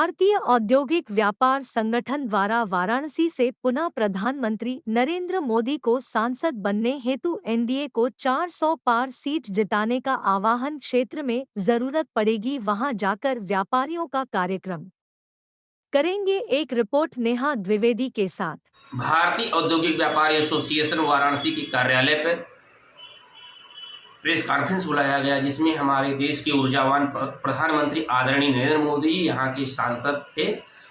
भारतीय औद्योगिक व्यापार संगठन द्वारा वाराणसी से पुनः प्रधानमंत्री नरेंद्र मोदी को सांसद बनने हेतु एनडीए को 400 पार सीट जिताने का आह्वान। क्षेत्र में जरूरत पड़ेगी वहां जाकर व्यापारियों का कार्यक्रम करेंगे। एक रिपोर्ट नेहा द्विवेदी के साथ। भारतीय औद्योगिक व्यापार एसोसिएशन वाराणसी के कार्यालय पर प्रेस कॉन्फ्रेंस बुलाया गया, जिसमें हमारे देश के ऊर्जावान प्रधानमंत्री आदरणीय नरेंद्र मोदी यहाँ के सांसद थे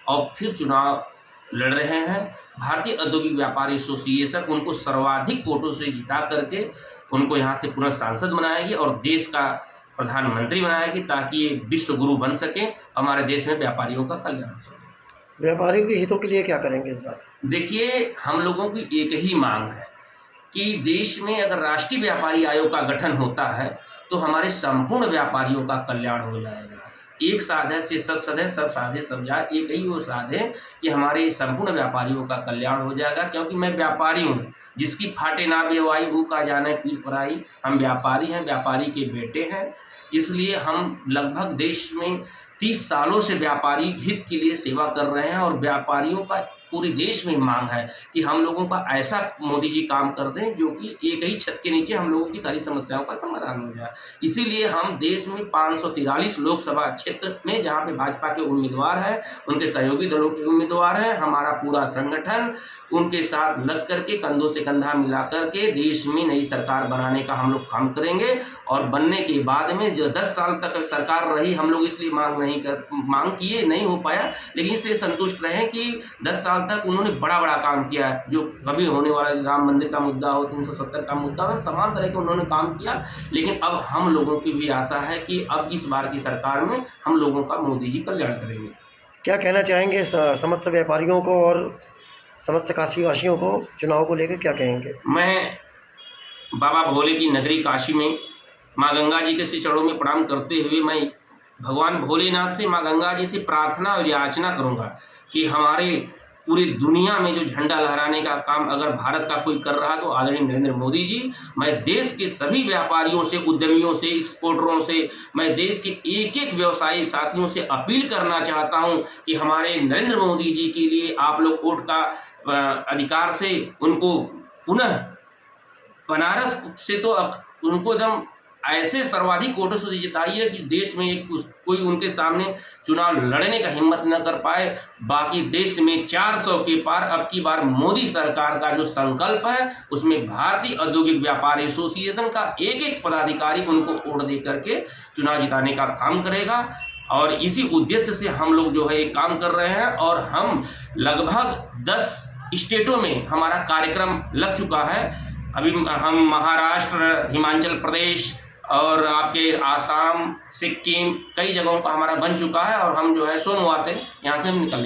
और फिर चुनाव लड़ रहे हैं। भारतीय औद्योगिक व्यापार एसोसिएशन उनको सर्वाधिक वोटों से जिता करके उनको यहाँ से पुनः सांसद बनाएगी और देश का प्रधानमंत्री बनाएगी, ताकि ये विश्व गुरु बन सके, हमारे देश में व्यापारियों का कल्याण हो सके। व्यापारियों के हितों के लिए क्या करेंगे इस बार? देखिए, हम लोगों की एक ही मांग है कि देश में अगर राष्ट्रीय व्यापारी आयोग का गठन होता है तो हमारे संपूर्ण व्यापारियों का कल्याण हो जाएगा। एक साधे से सब सधे, सब साधे सब जाए, एक ही वो साधे कि हमारे संपूर्ण व्यापारियों का कल्याण हो जाएगा। क्योंकि मैं व्यापारी हूँ, जिसकी फाटे ना बेवाई वो का जाने पीर पराई। हम व्यापारी हैं, व्यापारी के बेटे हैं, इसलिए हम लगभग देश में 30 सालों से व्यापारी हित के लिए सेवा कर रहे हैं और व्यापारियों का पूरे देश में मांग है कि हम लोगों का ऐसा मोदी जी काम कर दें जो कि एक ही छत के नीचे हम लोगों की सारी समस्याओं का समाधान हो जाए। इसीलिए हम देश में 543 लोकसभा क्षेत्र में जहां पे भाजपा के उम्मीदवार हैं, उनके सहयोगी दलों के उम्मीदवार हैं, हमारा पूरा संगठन उनके साथ लग करके कंधों से कंधा मिला करके देश में नई सरकार बनाने का हम लोग काम करेंगे। और बनने के बाद में जो 10 साल तक सरकार रही, हम लोग इसलिए मांग किए नहीं हो पाया, लेकिन इसलिए संतुष्ट रहे कि 10 साल तक उन्होंने बड़ा काम किया है। जो कभी होने वाला राम मंदिर का मुद्दा हो, 370 का मुद्दा हो, तमाम तरह के उन्होंने काम किया। लेकिन अब हम लोगों की भी आशा है कि अब इस बार की सरकार में हम लोगों का मोदी जी कल्याण करेंगे। क्या कहना चाहेंगे समस्त व्यापारियों को और समस्त काशी वासियों को चुनाव को लेकर क्या कहेंगे? मैं बाबा भोले की नगरी काशी में माँ गंगा जी के चरणों में प्रणाम करते हुए मैं भगवान भोलेनाथ से, माँ गंगा जी से प्रार्थना और याचना करूंगा कि हमारे पूरी दुनिया में जो झंडा लहराने का काम अगर भारत का कोई कर रहा तो आदरणीय नरेंद्र मोदी जी। मैं देश के सभी व्यापारियों से, उद्यमियों से, एक्सपोर्टरों से, मैं देश के एक एक व्यवसायिक साथियों से अपील करना चाहता हूं कि हमारे नरेंद्र मोदी जी के लिए आप लोग वोट का अधिकार से उनको पुनः बनारस से तो उनको एकदम ऐसे सर्वाधिक वोटों से जिताइए कि देश में कोई उनके सामने चुनाव लड़ने का हिम्मत न कर पाए। बाकी देश में 400 के पार अब की बार मोदी सरकार का जो संकल्प है, उसमें भारतीय औद्योगिक व्यापार एसोसिएशन का एक एक पदाधिकारी उनको वोट दे करके चुनाव जिताने का काम करेगा। और इसी उद्देश्य से हम लोग जो है ये काम कर रहे हैं और हम लगभग 10 स्टेटों में हमारा कार्यक्रम लग चुका है। अभी हम महाराष्ट्र, हिमाचल प्रदेश और आपके आसाम, सिक्किम, कई जगहों का हमारा बन चुका है और हम जो है सोमवार से यहाँ से निकल